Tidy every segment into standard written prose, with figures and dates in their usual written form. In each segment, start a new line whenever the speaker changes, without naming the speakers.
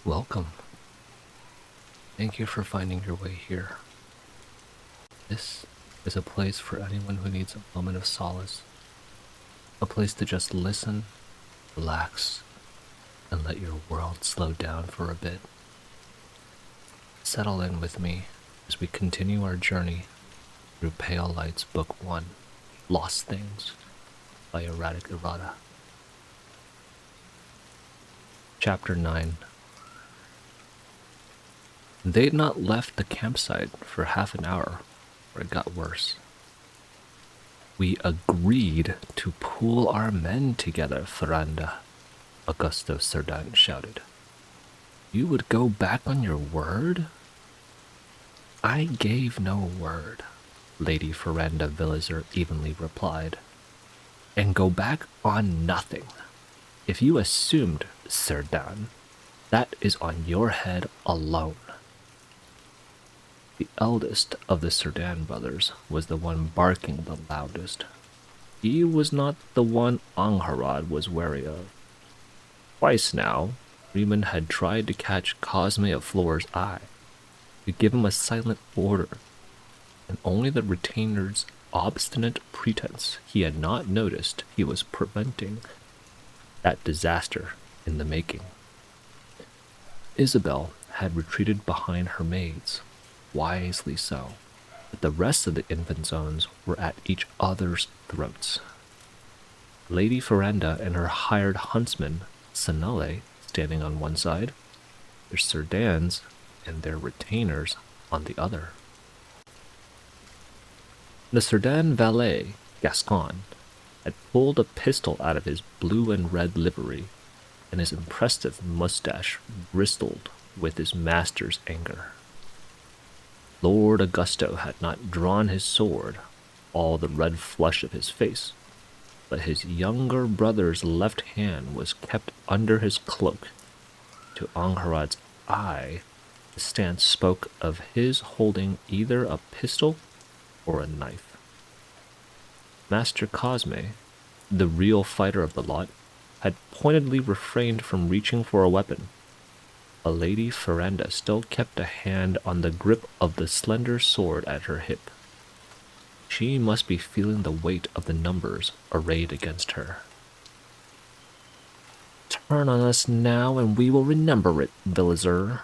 Welcome. Thank you for finding your way here. This is a place for anyone who needs a moment of solace. A place to just listen, relax, and let your world slow down for a bit. Settle in with me as we continue our journey through Pale Light's Book 1, Lost Things, by ErraticErrata. Chapter 9. They'd not left the campsite for half an hour, or it got worse. We agreed to pool our men together, Ferranda, Augusto Cerdan shouted. You would go back on your word? I gave no word, Lady Ferranda Villager evenly replied. And go back on nothing. If you assumed, Cerdan, that is on your head alone. The eldest of the Cerdan brothers was the one barking the loudest. He was not the one Angharad was wary of. Twice now, Riemann had tried to catch Cosme of Floor's eye, to give him a silent order, and only the retainer's obstinate pretense he had not noticed he was preventing that disaster in the making. Isabel had retreated behind her maids, wisely so, but the rest of the infant zones were at each other's throats. Lady Ferranda and her hired huntsman, Sanale, standing on one side, their Cerdans and their retainers on the other. The Cerdan valet, Gascon, had pulled a pistol out of his blue and red livery, and his impressive mustache bristled with his master's anger. Lord Augusto had not drawn his sword, all the red flush of his face, but his younger brother's left hand was kept under his cloak. To Angharad's eye, the stance spoke of his holding either a pistol or a knife. Master Cosme, the real fighter of the lot, had pointedly refrained from reaching for a weapon. A Lady Ferranda still kept a hand on the grip of the slender sword at her hip. She must be feeling the weight of the numbers arrayed against her. Turn on us now and we will remember it, Villager,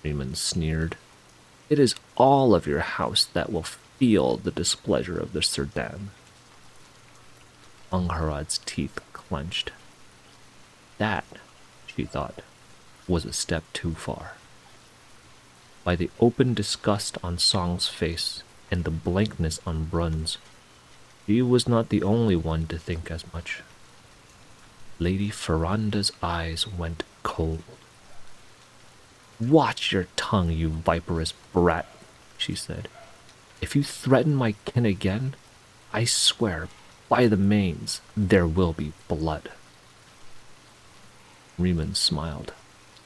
Riemann sneered. It is all of your house that will feel the displeasure of the Cerdan. Angharad's teeth clenched. That, she thought, was a step too far. By the open disgust on Song's face and the blankness on Brun's, she was not the only one to think as much. Lady Ferranda's eyes went cold. Watch your tongue, you viperous brat, she said. If you threaten my kin again, I swear, by the manes, there will be blood. Riemann smiled,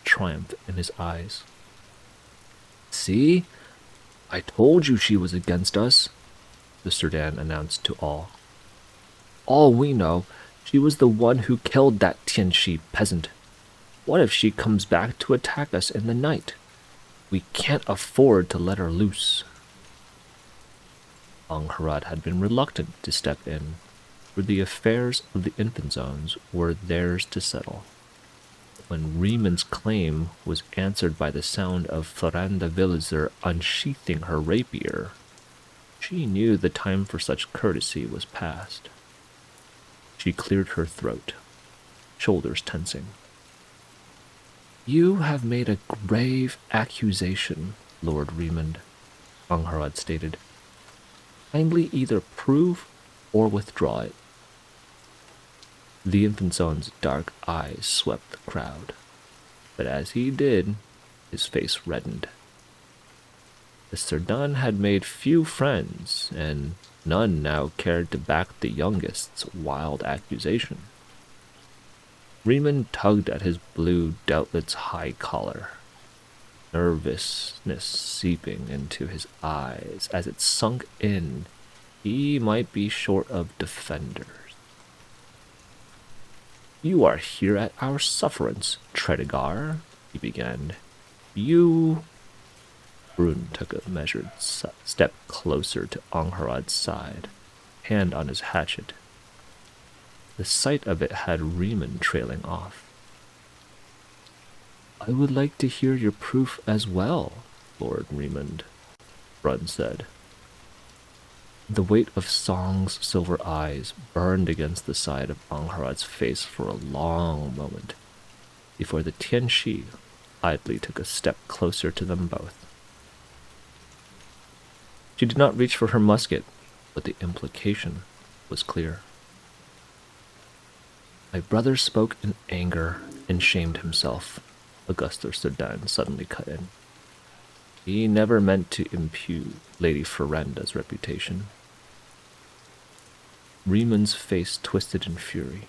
triumph in his eyes. See? I told you she was against us, the Cerdan announced to all. All we know, she was the one who killed that Tianshi peasant. What if she comes back to attack us in the night? We can't afford to let her loose. Angharad had been reluctant to step in, for the affairs of the infant zones were theirs to settle. When Riemann's claim was answered by the sound of Ferranda Villager unsheathing her rapier, she knew the time for such courtesy was past. She cleared her throat, shoulders tensing. You have made a grave accusation, Lord Riemann, Angharad stated. Kindly either prove or withdraw it. The infant zone's dark eyes swept the crowd, but as he did, his face reddened. The Cerdan had made few friends, and none now cared to back the youngest's wild accusation. Riemann tugged at his blue doublet's high collar, nervousness seeping into his eyes as it sunk in. He might be short of defenders. You are here at our sufferance, Tredegar, he began. You... Brun took a measured step closer to Angharad's side, hand on his hatchet. The sight of it had Riemann trailing off. I would like to hear your proof as well, Lord Riemann, Brun said. The weight of Song's silver eyes burned against the side of Angharad's face for a long moment, before the Tianshi idly took a step closer to them both. She did not reach for her musket, but the implication was clear. My brother spoke in anger and shamed himself, Auguste Cerdan suddenly cut in. He never meant to impugn Lady Ferenda's reputation. Riemann's face twisted in fury,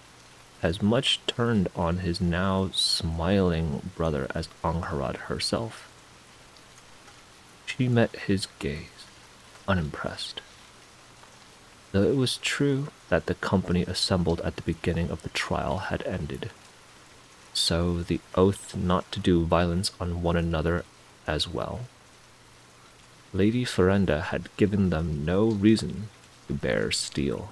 as much turned on his now smiling brother as Angharad herself. She met his gaze, unimpressed. Though it was true that the company assembled at the beginning of the trial had ended, so the oath not to do violence on one another as well. Lady Ferenda had given them no reason to bear steel.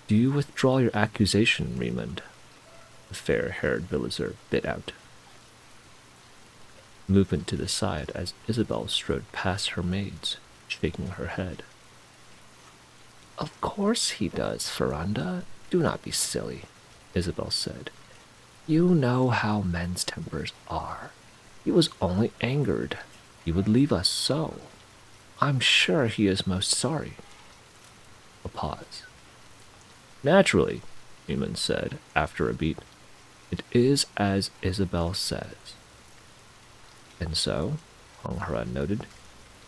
Do you withdraw your accusation, Riemann? The fair-haired villager bit out. Movement to the side as Isabel strode past her maids, shaking her head. Of course he does, Ferranda. Do not be silly, Isabel said. You know how men's tempers are. He was only angered. He would leave us so. I'm sure he is most sorry. A pause. Naturally, Riemann said, after a beat. It is as Isabel says. And so, Angharad noted,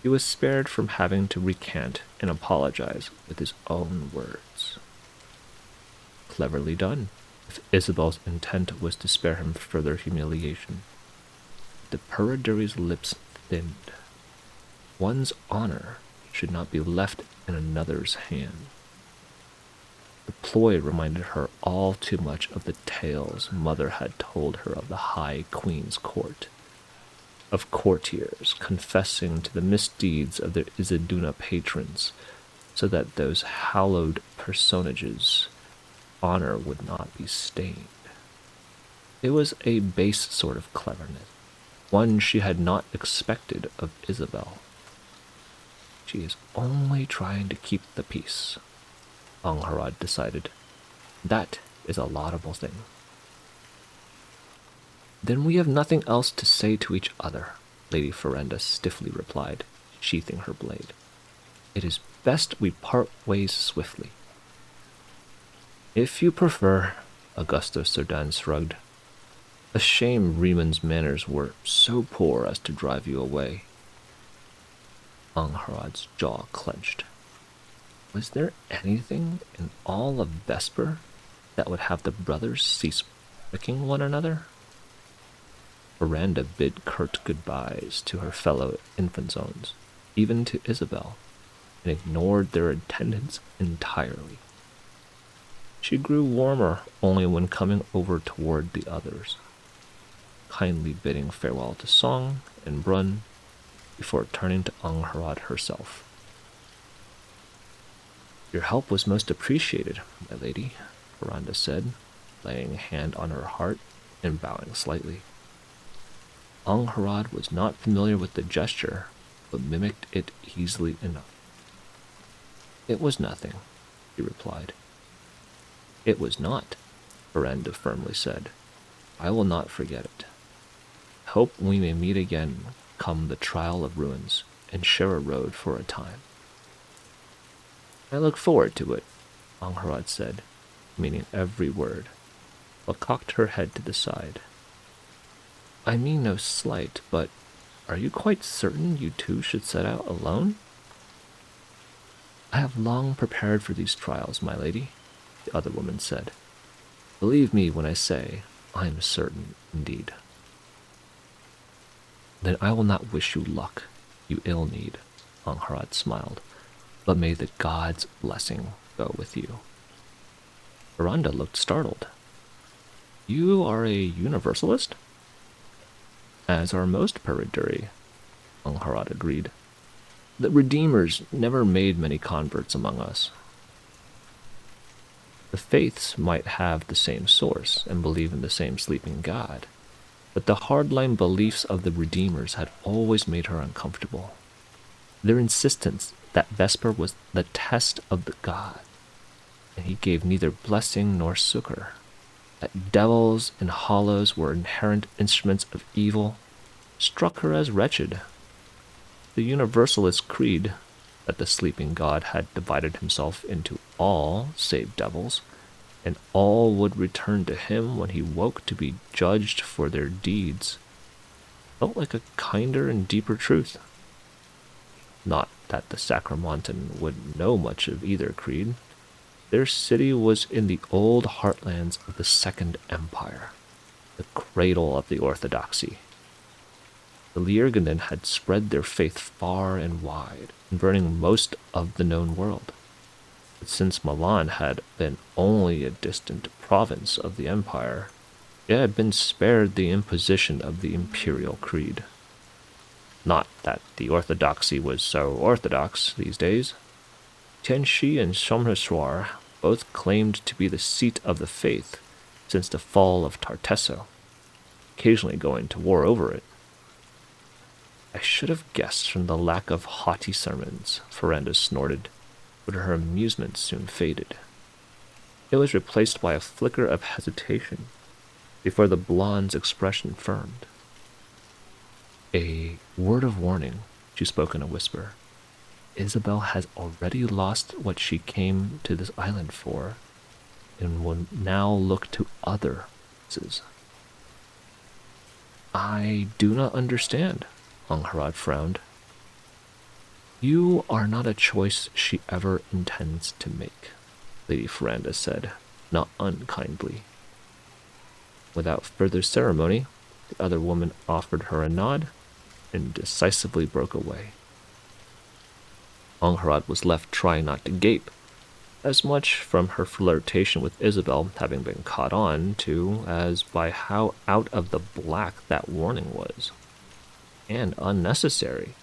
he was spared from having to recant and apologize with his own words. Cleverly done, if Isabel's intent was to spare him further humiliation. The Periduri's lips thinned. One's honor should not be left in another's hand. The ploy reminded her all too much of the tales mother had told her of the High Queen's court, of courtiers confessing to the misdeeds of their Isiduna patrons, so that those hallowed personages' honor would not be stained. It was a base sort of cleverness, one she had not expected of Isabel. She is only trying to keep the peace, Angharad decided. That is a laudable thing. Then we have nothing else to say to each other, Lady Ferenda stiffly replied, sheathing her blade. It is best we part ways swiftly. If you prefer, Augusto Cerdan shrugged. A shame Riemann's manners were so poor as to drive you away. Angharad's jaw clenched. Was there anything in all of Vesper that would have the brothers cease pricking one another? Ferenda bid curt goodbyes to her fellow infantzones, even to Isabel, and ignored their attendants entirely. She grew warmer only when coming over toward the others, kindly bidding farewell to Song and Brun before turning to Angharad herself. Your help was most appreciated, my lady, Ferenda said, laying a hand on her heart and bowing slightly. Angharad was not familiar with the gesture, but mimicked it easily enough. It was nothing, he replied. It was not, Ferenda firmly said. I will not forget it. Hope we may meet again come the trial of ruins and share a road for a time. I look forward to it, Angharad said, meaning every word, but cocked her head to the side. I mean no slight, but are you quite certain you two should set out alone? I have long prepared for these trials, my lady, the other woman said. Believe me when I say I am certain indeed. Then I will not wish you luck, you ill need, Angharad smiled, but may the gods' blessing go with you. Ferenda looked startled. You are a universalist? As are most Periduri, Angharad agreed. The Redeemers never made many converts among us. The faiths might have the same source and believe in the same sleeping god, but the hardline beliefs of the Redeemers had always made her uncomfortable. Their insistence that Vesper was the test of the god, and he gave neither blessing nor succor, that devils and hollows were inherent instruments of evil, struck her as wretched. The Universalist creed that the sleeping god had divided himself into all save devils, and all would return to him when he woke to be judged for their deeds, felt like a kinder and deeper truth. Not that the Sacramontan would know much of either creed. Their city was in the old heartlands of the Second Empire, the cradle of the Orthodoxy. The Liurganen had spread their faith far and wide, converting most of the known world. But since Milan had been only a distant province of the empire, it had been spared the imposition of the imperial creed. Not that the orthodoxy was so orthodox these days. Tianxi and Someswar both claimed to be the seat of the faith since the fall of Tartesso, occasionally going to war over it. I should have guessed from the lack of haughty sermons, Ferranda snorted, but her amusement soon faded. It was replaced by a flicker of hesitation before the blonde's expression firmed. A word of warning, she spoke in a whisper. Isabel has already lost what she came to this island for, and will now look to other places. I do not understand, Angharad frowned. You are not a choice she ever intends to make, Lady Ferranda said, not unkindly. Without further ceremony, the other woman offered her a nod and decisively broke away. Angharad was left trying not to gape, as much from her flirtation with Isabel having been caught on to as by how out of the black that warning was, and unnecessary.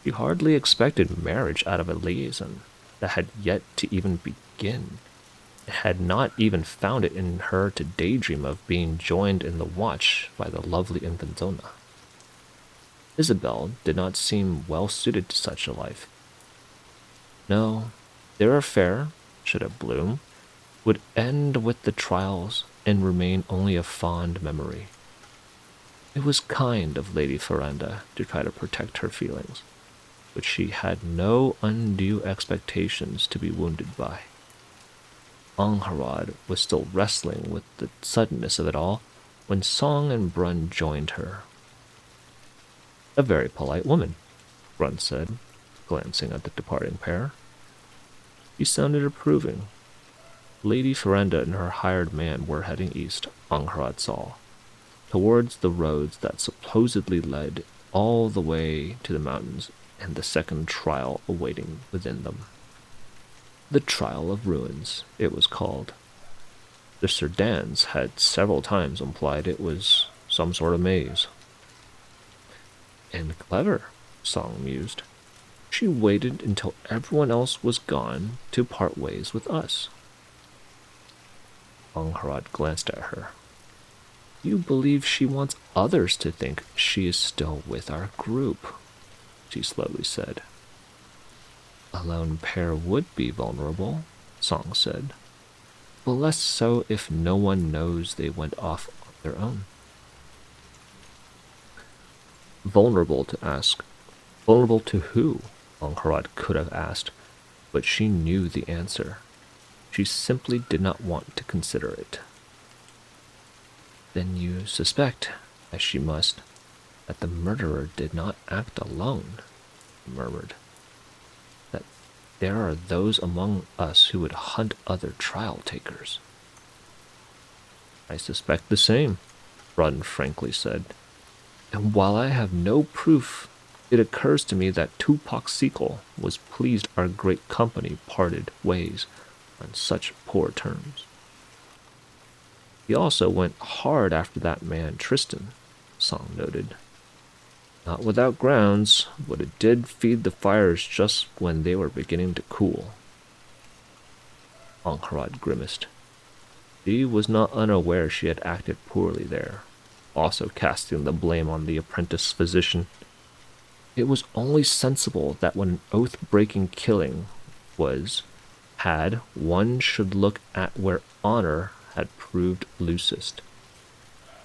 She hardly expected marriage out of a liaison that had yet to even begin, and had not even found it in her to daydream of being joined in the watch by the lovely Invenzona. Isabel did not seem well suited to such a life. No, their affair, should it bloom, would end with the trials and remain only a fond memory. It was kind of Lady Ferranda to try to protect her feelings, which she had no undue expectations to be wounded by. Angharad was still wrestling with the suddenness of it all when Song and Brun joined her. A very polite woman, Brun said, glancing at the departing pair. She sounded approving. Lady Ferranda and her hired man were heading east, Angharad saw, towards the roads that supposedly led all the way to the mountains and the second trial awaiting within them. The Trial of Ruins, it was called. The Serdans had several times implied it was some sort of maze. And clever, Song mused. She waited until everyone else was gone to part ways with us. Angharad glanced at her. You believe she wants others to think she is still with our group, she slowly said. A lone pair would be vulnerable, Song said, but less so if no one knows they went off on their own. Vulnerable to who? Angharad could have asked, but she knew the answer. She simply did not want to consider it. Then you suspect, as she must, that the murderer did not act alone, he murmured. That there are those among us who would hunt other trial takers. I suspect the same, Brun frankly said. And while I have no proof, it occurs to me that Tupac Sequel was pleased our great company parted ways on such poor terms. He also went hard after that man Tristan, Song noted. Not without grounds, but it did feed the fires just when they were beginning to cool. Angharad grimaced. She was not unaware she had acted poorly there, also casting the blame on the apprentice physician. It was only sensible that when an oath-breaking killing was had, one should look at where honor had proved loosest.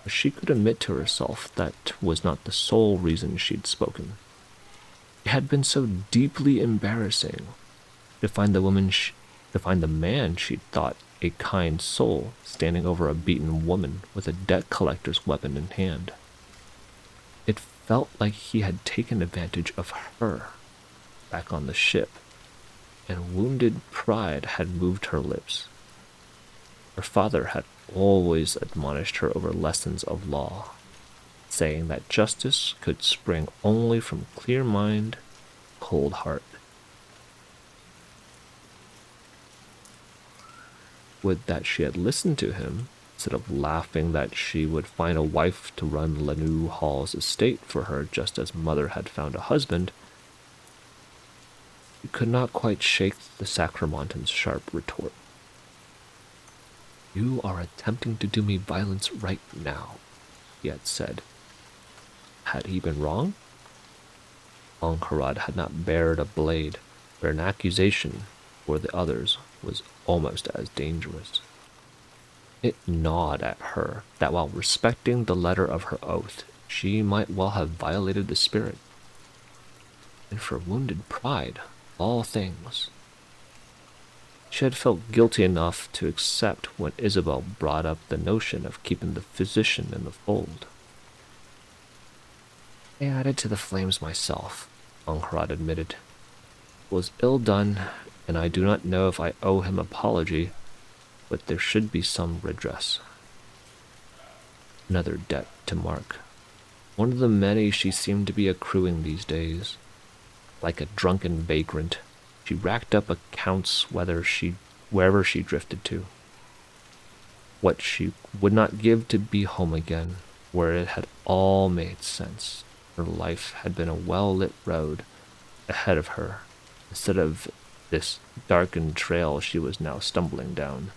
But she could admit to herself that was not the sole reason she'd spoken. It had been so deeply embarrassing to find to find the man she'd thought a kind soul standing over a beaten woman with a debt collector's weapon in hand. It felt like he had taken advantage of her back on the ship, and wounded pride had moved her lips. Her father had always admonished her over lessons of law, saying that justice could spring only from clear mind, cold heart. Would that she had listened to him, instead of laughing that she would find a wife to run Lanu Hall's estate for her just as mother had found a husband. She could not quite shake the Sacramontan's sharp retort. You are attempting to do me violence right now, he had said. Had he been wrong? Angharad had not bared a blade, but an accusation for the others was almost as dangerous. It gnawed at her that while respecting the letter of her oath, she might well have violated the spirit. And for wounded pride, all things. She had felt guilty enough to accept when Isabel brought up the notion of keeping the physician in the fold. I added to the flames myself, Angharad admitted. It was ill done, and I do not know if I owe him apology, but there should be some redress. Another debt to Mark, one of the many she seemed to be accruing these days. Like a drunken vagrant, she racked up accounts wherever she drifted to. What she would not give to be home again, where it had all made sense. Her life had been a well-lit road ahead of her, instead of this darkened trail she was now stumbling down.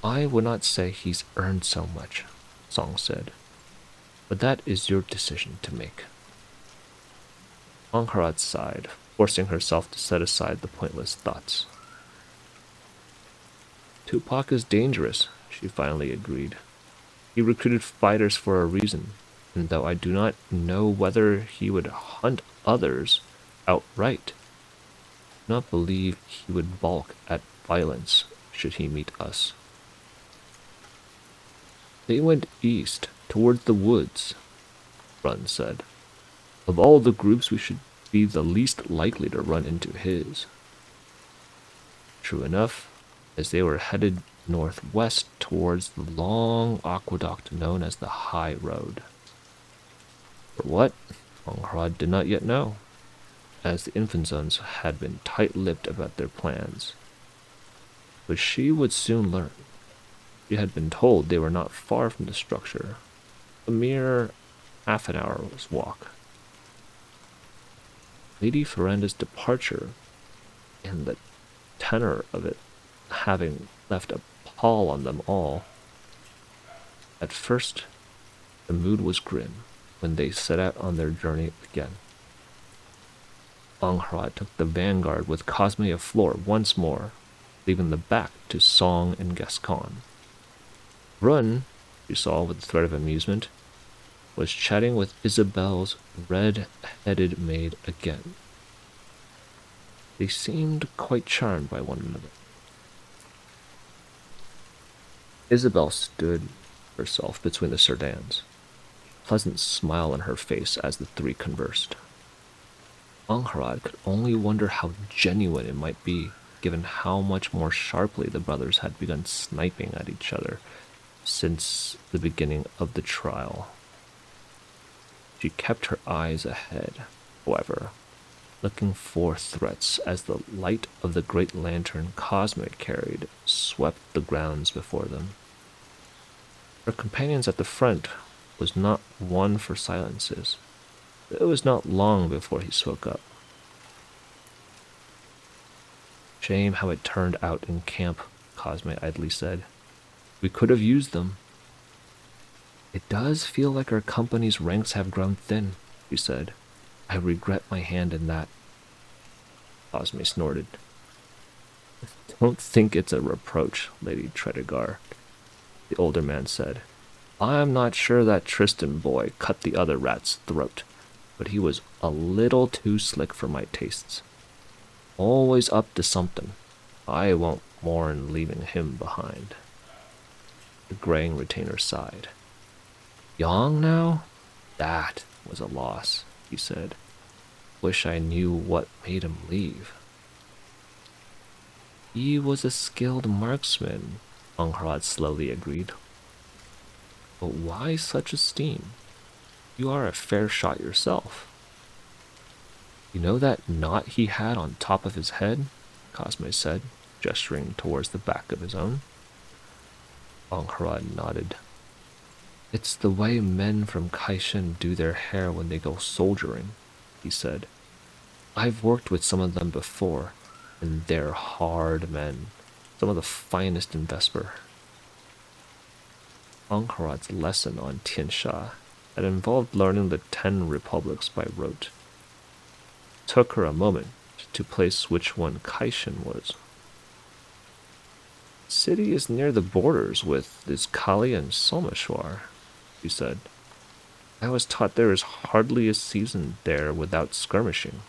I would not say he's earned so much, Song said, but that is your decision to make. Angharad sighed, forcing herself to set aside the pointless thoughts. Tupac is dangerous, she finally agreed. He recruited fighters for a reason, and though I do not know whether he would hunt others outright, I do not believe he would balk at violence should he meet us. They went east, towards the woods, Run said. Of all the groups, we should be the least likely to run into his. True enough, as they were headed northwest towards the long aqueduct known as the High Road. For what? Angharad did not yet know, as the Infanzones had been tight-lipped about their plans. But she would soon learn. She had been told they were not far from the structure, a mere half an hour's walk. Lady Ferenda's departure, and the tenor of it having left a pall on them all. At first, the mood was grim when they set out on their journey again. Angharad took the vanguard with Cosme afloor once more, leaving the back to Song and Gascon. Run, she saw with a thread of amusement, was chatting with Isabel's red-headed maid again. They seemed quite charmed by one another. Isabel stood herself between the sedans, a pleasant smile on her face as the three conversed. Angharad could only wonder how genuine it might be, given how much more sharply the brothers had begun sniping at each other since the beginning of the trial. She kept her eyes ahead, however, looking for threats as the light of the great lantern Cosme carried swept the grounds before them. Her companions at the front was not one for silences. It was not long before he spoke up. Shame how it turned out in camp, Cosme idly said. We could have used them. It does feel like our company's ranks have grown thin, she said. I regret my hand in that. Cosme snorted. Don't think it's a reproach, Lady Tredegar, the older man said. I'm not sure that Tristan boy cut the other rat's throat, but he was a little too slick for my tastes. Always up to something. I won't mourn leaving him behind. The graying retainer sighed. Young now? That was a loss, he said. Wish I knew what made him leave. He was a skilled marksman, Angharad slowly agreed. But why such esteem? You are a fair shot yourself. You know that knot he had on top of his head? Cosme said, gesturing towards the back of his own. Angharad nodded. It's the way men from Kaishin do their hair when they go soldiering, he said. I've worked with some of them before, and they're hard men, some of the finest in Vesper. Angharad's lesson on Tiansha had involved learning the 10 republics by rote. It took her a moment to place which one Kaishin was. The city is near the borders with Iskali and Someshwar, she said. I was taught there is hardly a season there without skirmishing.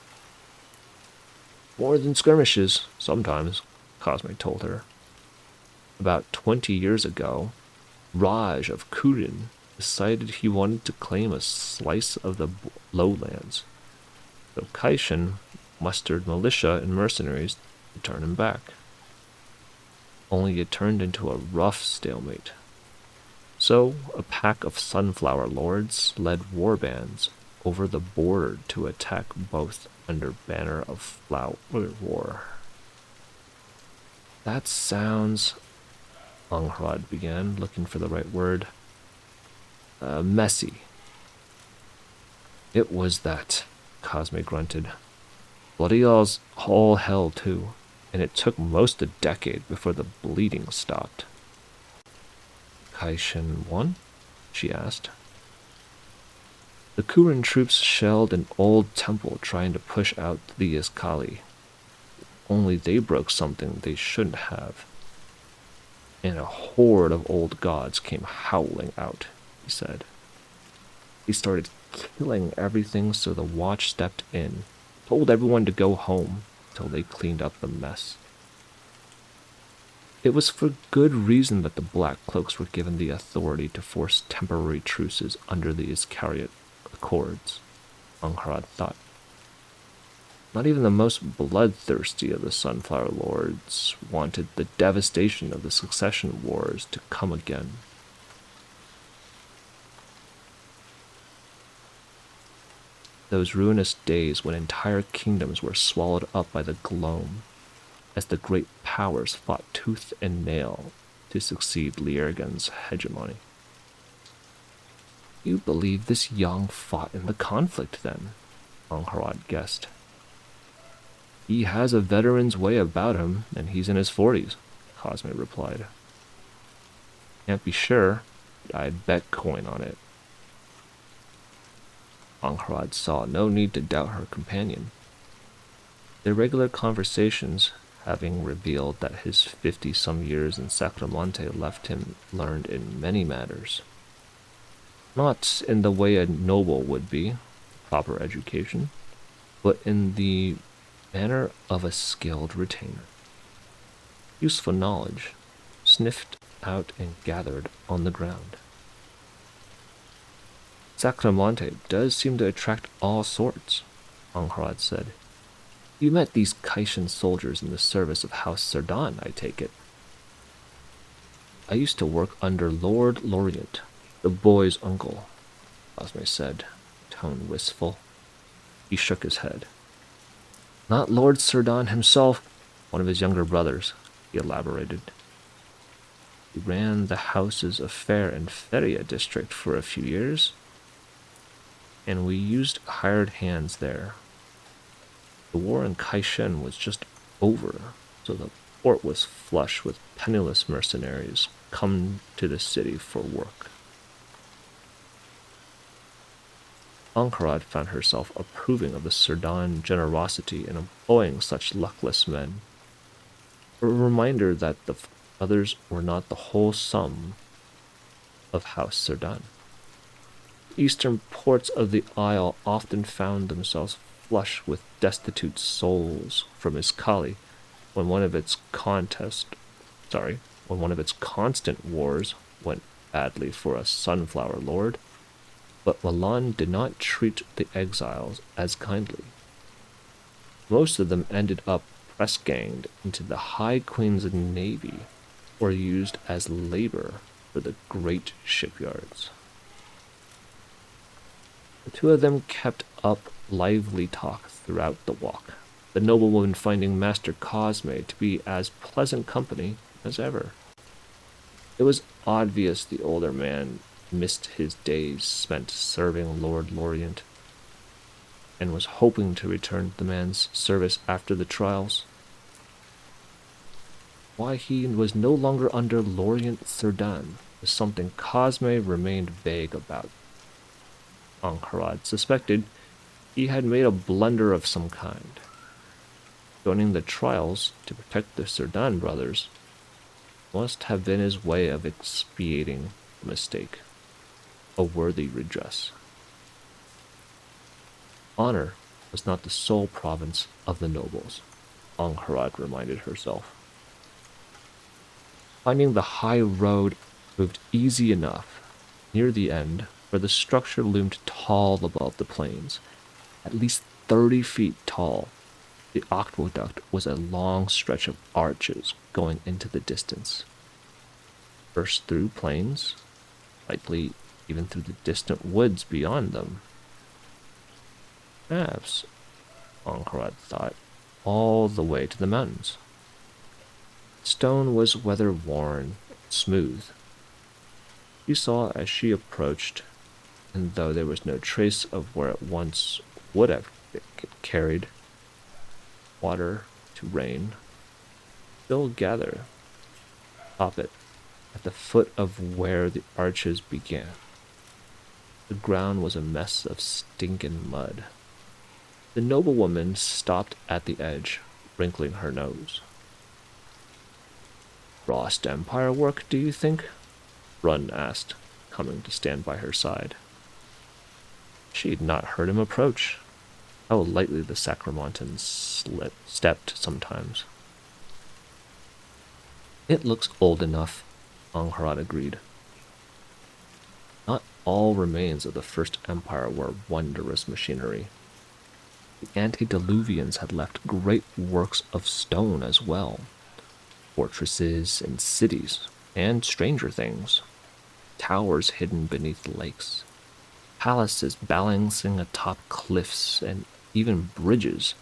More than skirmishes, sometimes, Cosme told her. About 20 years ago, Raj of Kurin decided he wanted to claim a slice of the lowlands, so Kaishin mustered militia and mercenaries to turn him back. Only it turned into a rough stalemate. So a pack of sunflower lords led war bands over the border to attack both under banner of flower war. That sounds, Angharad began, looking for the right word. Messy. It was that, Cosme grunted. Bloody all hell too, and it took most a decade before the bleeding stopped. Kaishin won? She asked. The Kurin troops shelled an old temple trying to push out the Iskali. Only they broke something they shouldn't have. And a horde of old gods came howling out, he said. They started killing everything, so the watch stepped in, told everyone to go home till they cleaned up the mess. It was for good reason that the Black Cloaks were given the authority to force temporary truces under the Iscariot Accords, Angharad thought. Not even the most bloodthirsty of the Sunflower Lords wanted the devastation of the succession wars to come again. Those ruinous days when entire kingdoms were swallowed up by the gloam, as the great powers fought tooth and nail to succeed Liergan's hegemony. You believe this Yang fought in the conflict, then? Angharad guessed. He has a veteran's way about him, and he's in his 40s, Cosme replied. Can't be sure, but I'd bet coin on it. Angharad saw no need to doubt her companion. Their regular conversations, having revealed that his 50-some years in Sacramonte left him learned in many matters. Not in the way a noble would be, proper education, but in the manner of a skilled retainer. Useful knowledge, sniffed out and gathered on the ground. Sacramonte does seem to attract all sorts, Angharad said. You met these Kaishin soldiers in the service of House Sardan, I take it. I used to work under Lord Lorient, the boy's uncle, Cosme said, tone wistful. He shook his head. Not Lord Sardan himself, one of his younger brothers, he elaborated. He ran the houses of Fair and Feria district for a few years, and we used hired hands there. The war in Kaishan was just over, so the port was flush with penniless mercenaries come to the city for work. Ankharad found herself approving of the Serdan generosity in employing such luckless men, a reminder that the others were not the whole sum of House Serdan. The eastern ports of the isle often found themselves flush with destitute souls from Iskali when one of its constant wars went badly for a sunflower lord. But Milan did not treat the exiles as kindly. Most of them ended up press-ganged into the High Queen's navy or used as labor for the great shipyards. The two of them kept up lively talk throughout the walk, the noblewoman finding Master Cosme to be as pleasant company as ever. It was obvious the older man missed his days spent serving Lord Lorient, and was hoping to return to the man's service after the trials. Why he was no longer under Lorient Serdan was something Cosme remained vague about. Ankharad suspected he had made a blunder of some kind. Joining the trials to protect the Serdan brothers must have been his way of expiating the mistake, a worthy redress. Honor was not the sole province of the nobles, Ankharad reminded herself. Finding the high road proved easy enough near the end, where the structure loomed tall above the plains, at least 30 feet tall. The aqueduct was a long stretch of arches going into the distance. First through plains, likely even through the distant woods beyond them. Perhaps, Ankharad thought, all the way to the mountains. Stone was weather-worn and smooth. She saw as she approached, and though there was no trace of where it once would have carried water to rain, still gather atop it at the foot of where the arches began. The ground was a mess of stinking mud. The noblewoman stopped at the edge, wrinkling her nose. Frost Empire work, do you think? Run asked, coming to stand by her side. She had not heard him approach. How lightly the Sacramontans stepped sometimes. It looks old enough, Ankharad agreed. Not all remains of the First Empire were wondrous machinery. The antediluvians had left great works of stone as well. Fortresses and cities, and stranger things. Towers hidden beneath lakes. Palaces balancing atop cliffs, and even bridges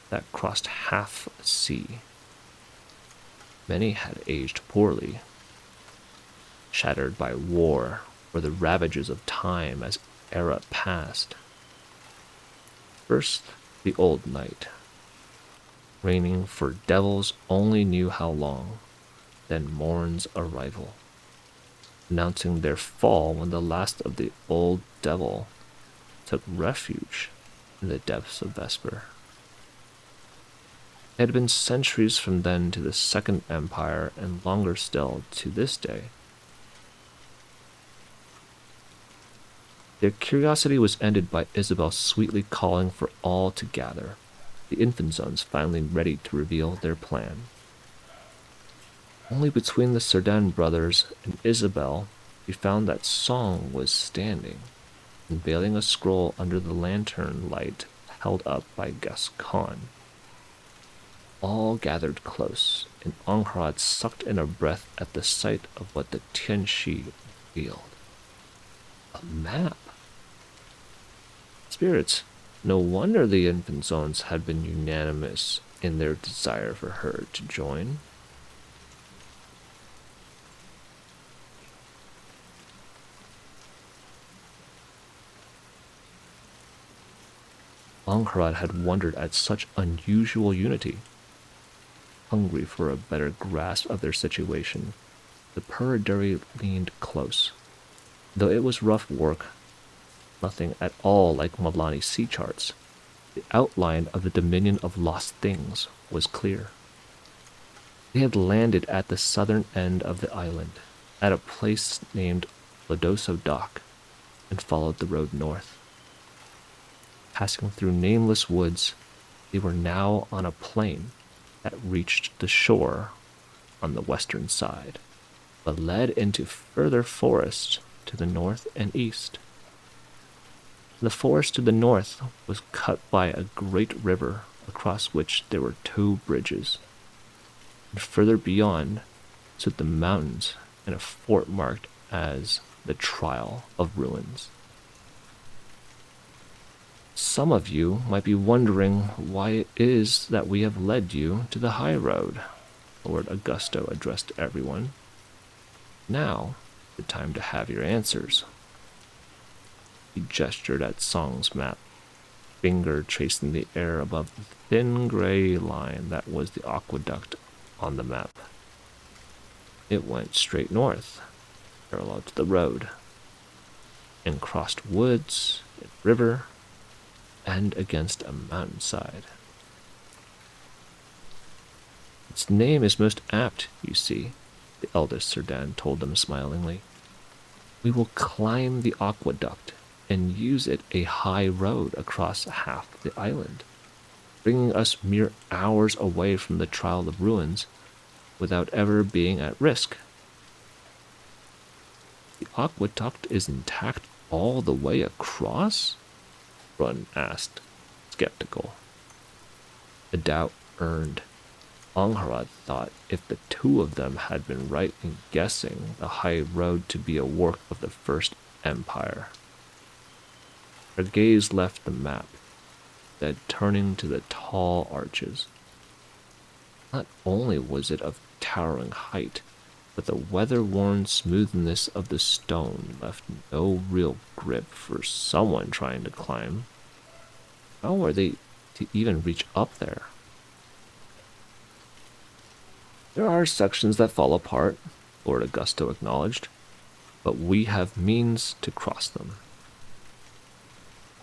that crossed half a sea. Many had aged poorly, shattered by war or the ravages of time as era passed. First, the old night, reigning for devils only knew how long, then morn's arrival, announcing their fall when the last of the old devil took refuge in the depths of Vesper. It had been centuries from then to the Second Empire, and longer still to this day. Their curiosity was ended by Isabel sweetly calling for all to gather, the infant sons finally ready to reveal their plan. Only between the Serdan brothers and Isabel, we found that Song was standing, unveiling a scroll under the lantern light held up by Gascon. All gathered close, and Ankharad sucked in a breath at the sight of what the Tianxi revealed. A map. Spirits, no wonder the infant zones had been unanimous in their desire for her to join. Angharad had wondered at such unusual unity. Hungry for a better grasp of their situation, the Puraduri leaned close. Though it was rough work, nothing at all like Malani sea charts, the outline of the dominion of lost things was clear. They had landed at the southern end of the island, at a place named Lodoso Dock, and followed the road north. Passing through nameless woods, they were now on a plain that reached the shore on the western side, but led into further forest to the north and east. The forest to the north was cut by a great river across which there were two bridges, and further beyond stood the mountains and a fort marked as the Trial of Ruins. Some of you might be wondering why it is that we have led you to the high road, Lord Augusto addressed everyone. Now, the time to have your answers. He gestured at Song's map, finger tracing the air above the thin gray line that was the aqueduct on the map. It went straight north, parallel to the road, and crossed woods and river and against a mountainside. Its name is most apt, you see, the eldest Serdan told them smilingly. We will climb the aqueduct and use it a high road across half the island, bringing us mere hours away from the Trial of Ruins without ever being at risk. The aqueduct is intact all the way across? Brun asked, skeptical. The doubt earned. Angharad thought if the two of them had been right in guessing the high road to be a work of the First Empire. Her gaze left the map, then turning to the tall arches. Not only was it of towering height, but the weather-worn smoothness of the stone left no real grip for someone trying to climb. How were they to even reach up there? There are sections that fall apart, Lord Augusto acknowledged, but we have means to cross them.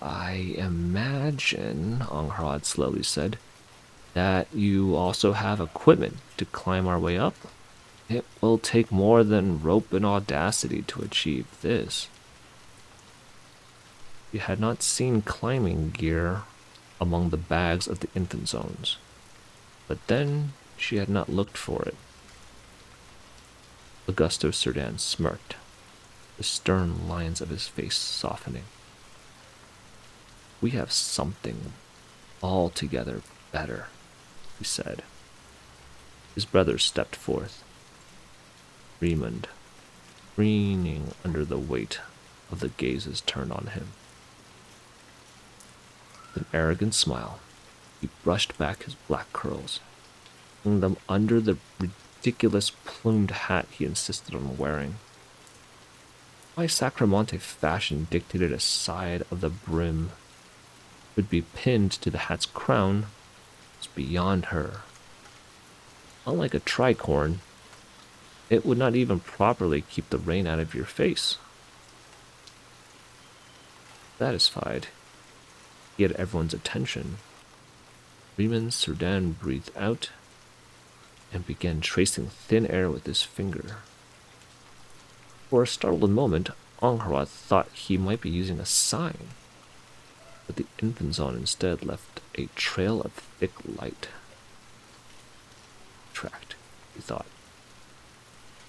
I imagine, Angharad slowly said, that you also have equipment to climb our way up. It will take more than rope and audacity to achieve this. She had not seen climbing gear among the bags of the infant zones, but then she had not looked for it. Augusto Serdan smirked, the stern lines of his face softening. We have something altogether better, he said. His brothers stepped forth. Raymond, preening under the weight of the gazes turned on him. With an arrogant smile, he brushed back his black curls, hung them under the ridiculous plumed hat he insisted on wearing. Why Sacramonte fashion dictated a side of the brim would be pinned to the hat's crown was beyond her. Unlike a tricorn, it would not even properly keep the rain out of your face. Satisfied, he had everyone's attention. Raymond Serdan breathed out and began tracing thin air with his finger. For a startled moment, Angharad thought he might be using a sign, but the infant zone instead left a trail of thick light. Tracked, he thought.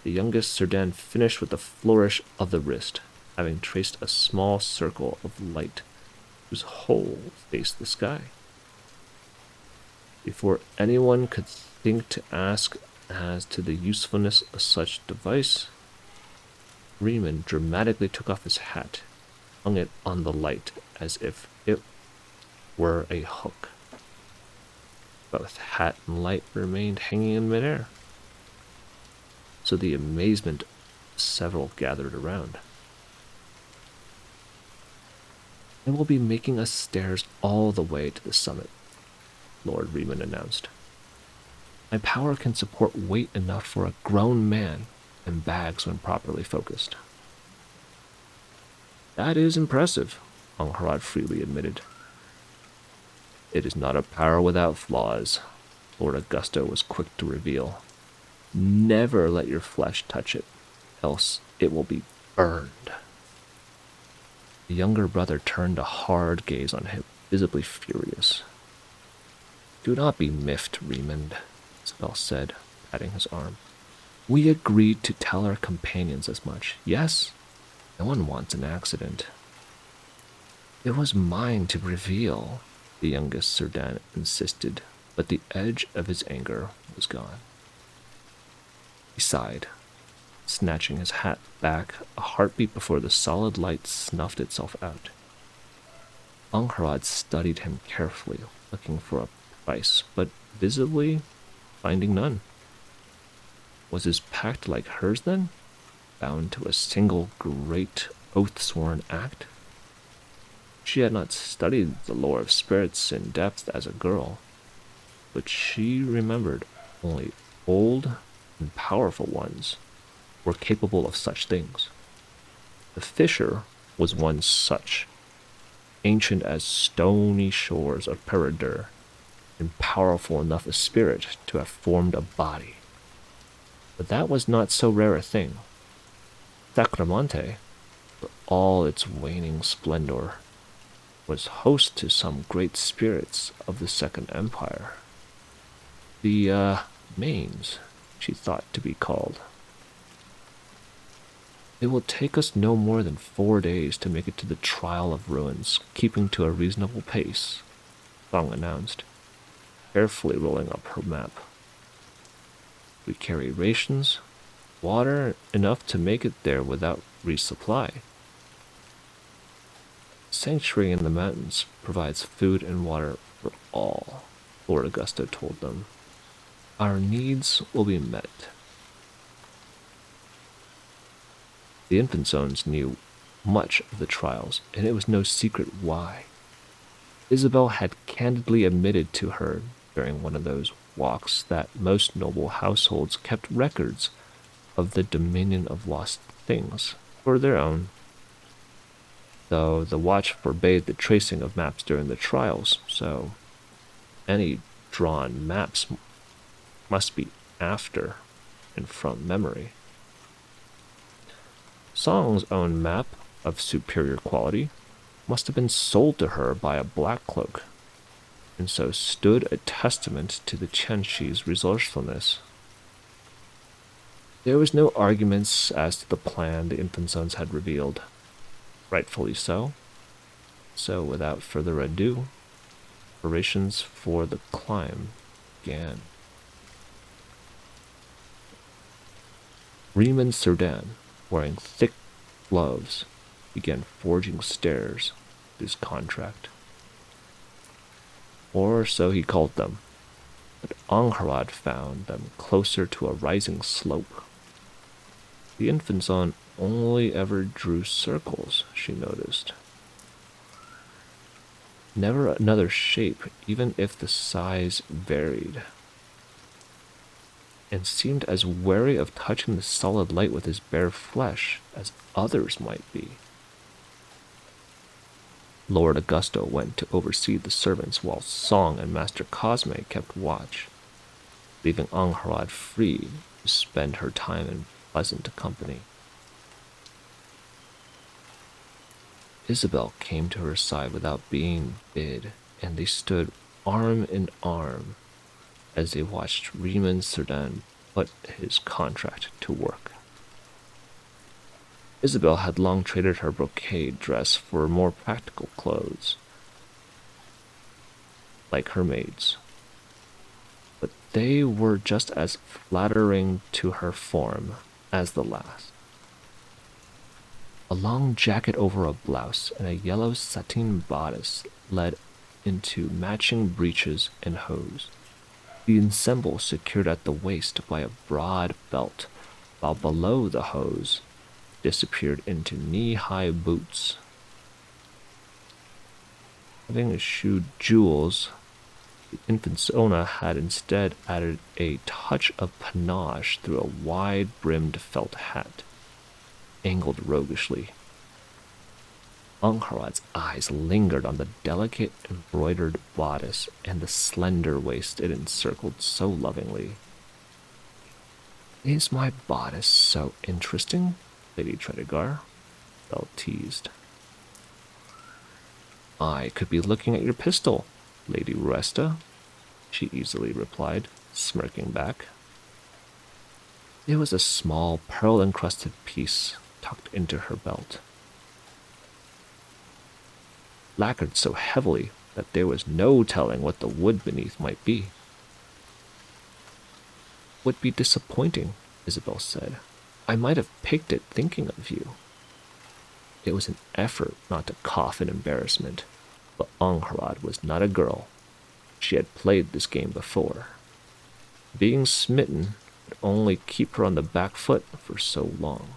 The youngest Serdan finished with a flourish of the wrist, having traced a small circle of light whose whole faced the sky. Before anyone could think to ask as to the usefulness of such device, Raymond dramatically took off his hat, hung it on the light as if it were a hook. Both hat and light remained hanging in midair, so the amazement of several gathered around. I will be making us stairs all the way to the summit, Lord Riemann announced. My power can support weight enough for a grown man and bags when properly focused. That is impressive, Angharad freely admitted. It is not a power without flaws, Lord Augusto was quick to reveal. Never let your flesh touch it, else it will be burned. The younger brother turned a hard gaze on him, visibly furious. Do not be miffed, Riemann, Isabel said, patting his arm. We agreed to tell our companions as much, yes? No one wants an accident. It was mine to reveal, the youngest Serdan insisted, but the edge of his anger was gone. He sighed, snatching his hat back a heartbeat before the solid light snuffed itself out. Angharad studied him carefully, looking for a price, but visibly finding none. Was his pact like hers then, bound to a single great oath-sworn act? She had not studied the lore of spirits in depth as a girl, but she remembered only old and powerful ones were capable of such things. The Fisher was one such, ancient as stony shores of Peredur, and powerful enough a spirit to have formed a body. But that was not so rare a thing. Sacramante, for all its waning splendor, was host to some great spirits of the Second Empire. The, Mains, she thought to be called. It will take us no more than 4 days to make it to the Trial of Ruins, keeping to a reasonable pace, Thong announced, carefully rolling up her map. We carry rations, water, enough to make it there without resupply. Sanctuary in the mountains provides food and water for all, Lord Augusto told them. Our needs will be met. The infant zones knew much of the trials, and it was no secret why. Isabel had candidly admitted to her during one of those walks that most noble households kept records of the dominion of lost things for their own, though the watch forbade the tracing of maps during the trials, so any drawn maps must be after and from memory. Song's own map, of superior quality, must have been sold to her by a black cloak, and so stood a testament to the Qianshi's resourcefulness. There was no arguments as to the plan the infant sons had revealed. Rightfully so. So, without further ado, preparations for the climb began. Riemann Serdan, wearing thick gloves, began forging stairs with his contract. Or so he called them, but Angharad found them closer to a rising slope. The infant son only ever drew circles, she noticed. Never another shape, even if the size varied, and seemed as wary of touching the solid light with his bare flesh as others might be. Lord Augusto went to oversee the servants while Song and Master Cosme kept watch, leaving Angharad free to spend her time in pleasant company. Isabel came to her side without being bid, and they stood arm in arm as they watched Riemann Serdan put his contract to work. Isabel had long traded her brocade dress for more practical clothes, like her maids, but they were just as flattering to her form as the last. A long jacket over a blouse and a yellow sateen bodice led into matching breeches and hose, the ensemble secured at the waist by a broad belt, while below the hose disappeared into knee-high boots. Having eschewed jewels, the infant Sona had instead added a touch of panache through a wide-brimmed felt hat, angled roguishly. Angharad's eyes lingered on the delicate embroidered bodice and the slender waist it encircled so lovingly. Is my bodice so interesting? Lady Tredegar felt teased. I could be looking at your pistol, Lady Ruesta, she easily replied, smirking back. It was a small, pearl-encrusted piece tucked into her belt, lacquered so heavily that there was no telling what the wood beneath might be. Would be disappointing, Isabel said. I might have picked it thinking of you. It was an effort not to cough in embarrassment, but Angharad was not a girl. She had played this game before. Being smitten would only keep her on the back foot for so long.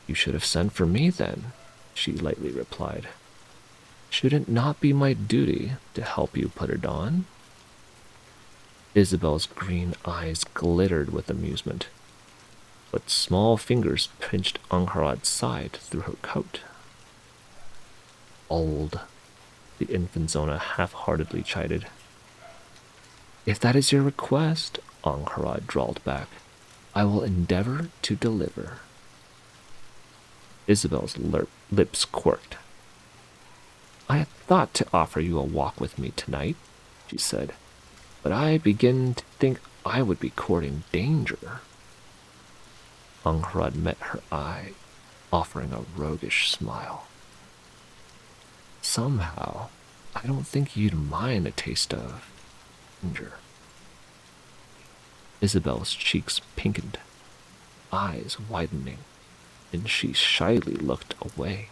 You should have sent for me then, she lightly replied. Should it not be my duty to help you put it on? Isabel's green eyes glittered with amusement, but small fingers pinched Angharad's side through her coat. Old, the infant Zona half-heartedly chided. If that is your request, Angharad drawled back, I will endeavor to deliver. Isabel's lips quirked. I had thought to offer you a walk with me tonight, she said, but I begin to think I would be courting danger. Angharad met her eye, offering a roguish smile. Somehow, I don't think you'd mind a taste of danger. Isabel's cheeks pinkened, eyes widening, and she shyly looked away.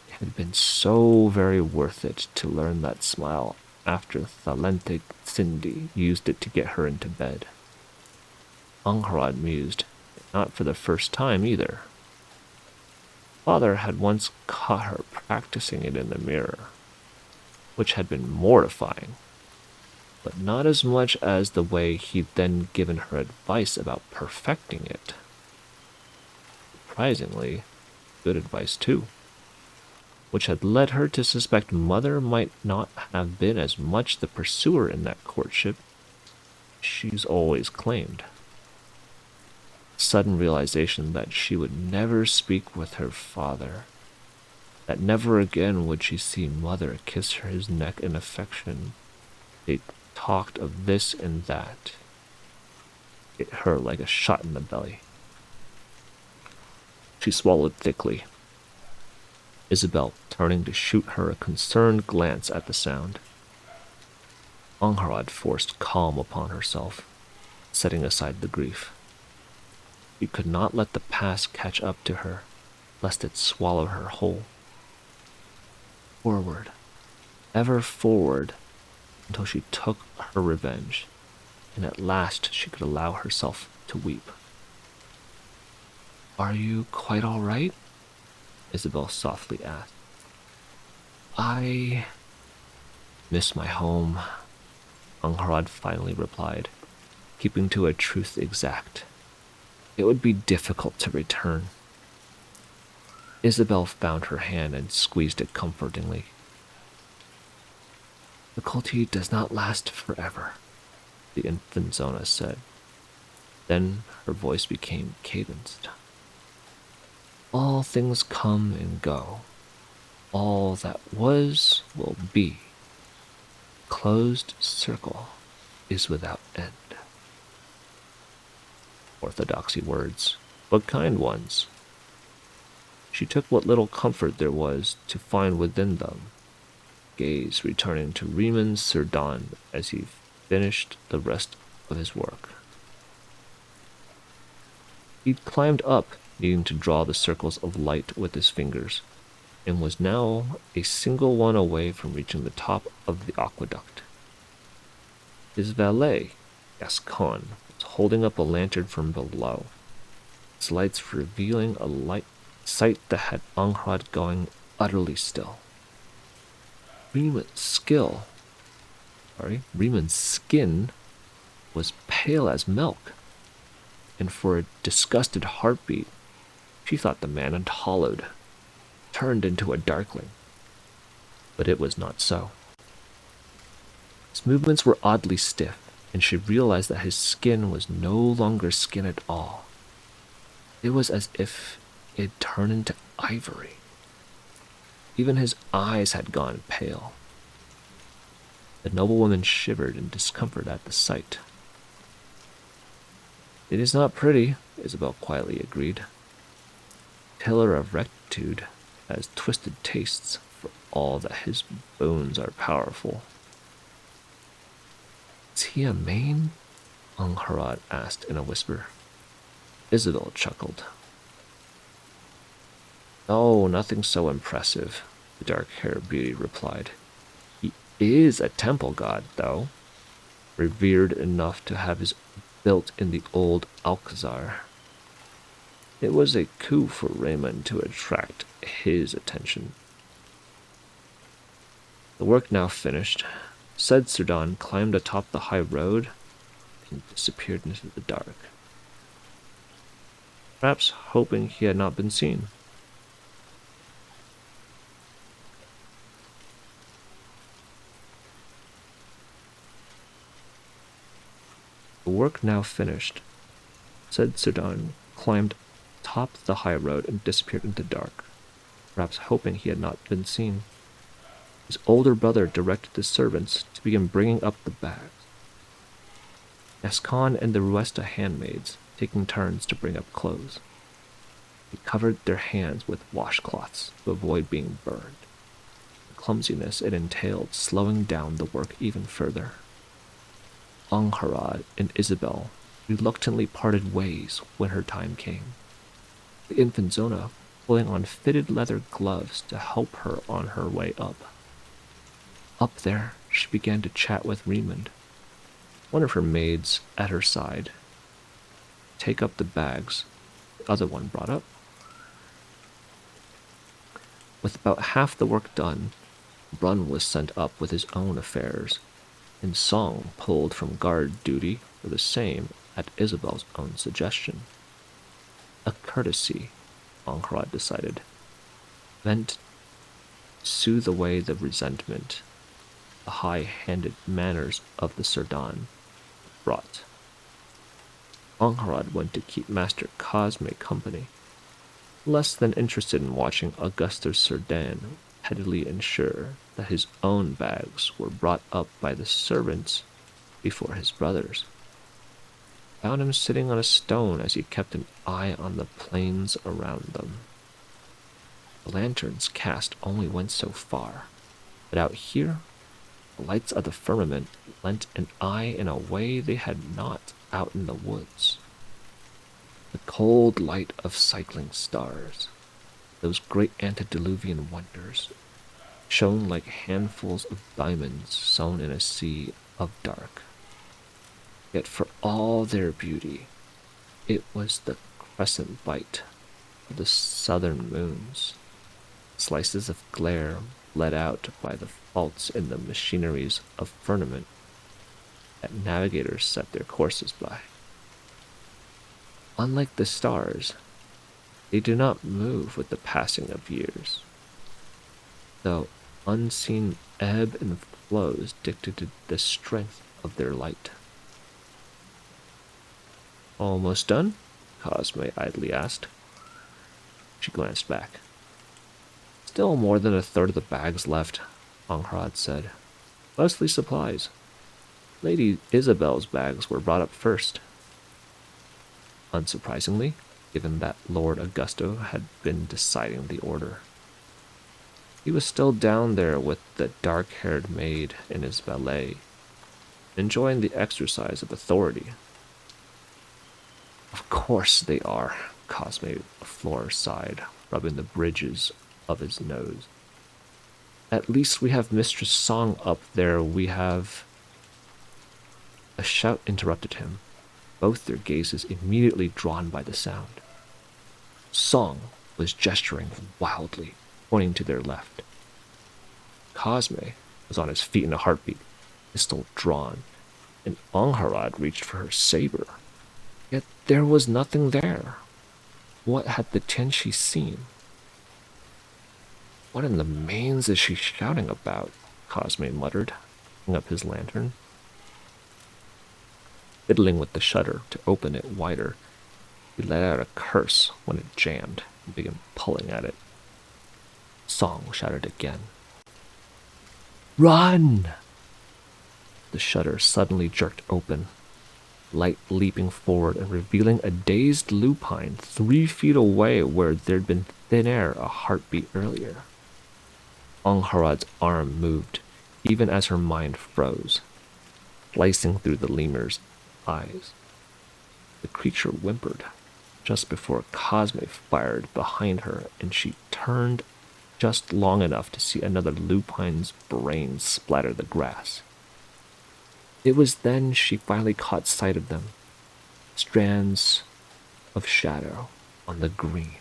It had been so very worth it to learn that smile after Thalente Cindy used it to get her into bed. Angharad mused, not for the first time either. Father had once caught her practicing it in the mirror, which had been mortifying, but not as much as the way he'd then given her advice about perfecting it. Surprisingly, good advice too, which had led her to suspect Mother might not have been as much the pursuer in that courtship she's always claimed. Sudden realization that she would never speak with her father, that never again would she see Mother kiss his neck in affection. They talked of this and that. It hurt her like a shot in the belly. She swallowed thickly, Isabel turning to shoot her a concerned glance at the sound. Angharad forced calm upon herself, setting aside the grief. She could not let the past catch up to her, lest it swallow her whole. Forward, ever forward, until she took her revenge, and at last she could allow herself to weep. Are you quite all right? Isabel softly asked. I miss my home, Angharad finally replied, keeping to a truth exact. It would be difficult to return. Isabel found her hand and squeezed it comfortingly. Difficulty does not last forever, the infant Zona said. Then her voice became cadenced. All things come and go. All that was will be. Closed circle is without end. Orthodoxy words, but kind ones. She took what little comfort there was to find within them, gaze returning to Riemann Sirdan as he finished the rest of his work. He'd climbed up, needing to draw the circles of light with his fingers, and was now a single one away from reaching the top of the aqueduct. His valet, Gascon, was holding up a lantern from below, its lights revealing a sight that had Angharad going utterly still. Reman's skill, Reman's skin was pale as milk, and for a disgusted heartbeat, she thought the man had hollowed, turned into a darkling. But it was not so. His movements were oddly stiff, and she realized that his skin was no longer skin at all. It was as if it had turned into ivory. Even his eyes had gone pale. The noblewoman shivered in discomfort at the sight. "It is not pretty," Isabel quietly agreed. "Pillar of rectitude has twisted tastes for all that his bones are powerful." "Is he a Maine?" Angharad asked in a whisper. Isabel chuckled. "Oh, nothing so impressive," the dark-haired beauty replied. "He is a temple god, though, revered enough to have his built in the old Alcazar. It was a coup for Raymond to attract his attention." The work now finished, said Sirdan climbed atop the high road and disappeared into the dark, perhaps hoping he had not been seen. The work now finished, said Sirdan climbed atop the high road and disappeared into the dark, perhaps hoping he had not been seen. His older brother directed the servants to begin bringing up the bags. Gascon and the Ruesta handmaids taking turns to bring up clothes. They covered their hands with washcloths to avoid being burned. The clumsiness it entailed slowing down the work even further. Angharad and Isabel reluctantly parted ways when her time came, the infant Zona pulling on fitted leather gloves to help her on her way up. Up there, she began to chat with Raymond, one of her maids at her side. Take up the bags the other one brought up. With about half the work done, Brun was sent up with his own affairs, and Song pulled from guard duty for the same at Isabel's own suggestion. A courtesy, Angharad decided, meant to soothe away the resentment the high-handed manners of the Sirdan brought. Angharad went to keep Master Cosme company, less than interested in watching Augusta Sirdan pettily ensure that his own bags were brought up by the servants before his brother's. Found him sitting on a stone as he kept an eye on the plains around them. The lanterns cast only went so far, but out here, the lights of the firmament lent an eye in a way they had not out in the woods. The cold light of cycling stars, those great antediluvian wonders, shone like handfuls of diamonds sown in a sea of dark. Yet for all their beauty, it was the crescent light of the southern moons, slices of glare let out by the faults in the machineries of firmament that navigators set their courses by. Unlike the stars, they do not move with the passing of years, though unseen ebb and flows dictated the strength of their light. "Almost done?" Cosme idly asked. She glanced back. "Still more than a third of the bags left," Angharad said. "Mostly supplies. Lady Isabel's bags were brought up first." Unsurprisingly, given that Lord Augusto had been deciding the order. He was still down there with the dark-haired maid and his valet, enjoying the exercise of authority. "Of course they are," Cosme Floor sighed, rubbing the bridges of his nose. "At least we have Mistress Song up there, we have—" A shout interrupted him, both their gazes immediately drawn by the sound. Song was gesturing wildly, pointing to their left. Cosme was on his feet in a heartbeat, pistol drawn, and Angharad reached for her saber. Yet there was nothing there. What had the Tianchi seen? What in the mains is she shouting about? Cosme muttered, picking up his lantern. Fiddling with the shutter to open it wider, he let out a curse when it jammed and began pulling at it. Song shouted again. Run! The shutter suddenly jerked open, light leaping forward and revealing a dazed lupine 3 feet away where there'd been thin air a heartbeat earlier. Angharad's arm moved, even as her mind froze, slicing through the lemur's eyes. The creature whimpered just before Cosme fired behind her, and she turned just long enough to see another lupine's brain splatter the grass. It was then she finally caught sight of them, strands of shadow on the green,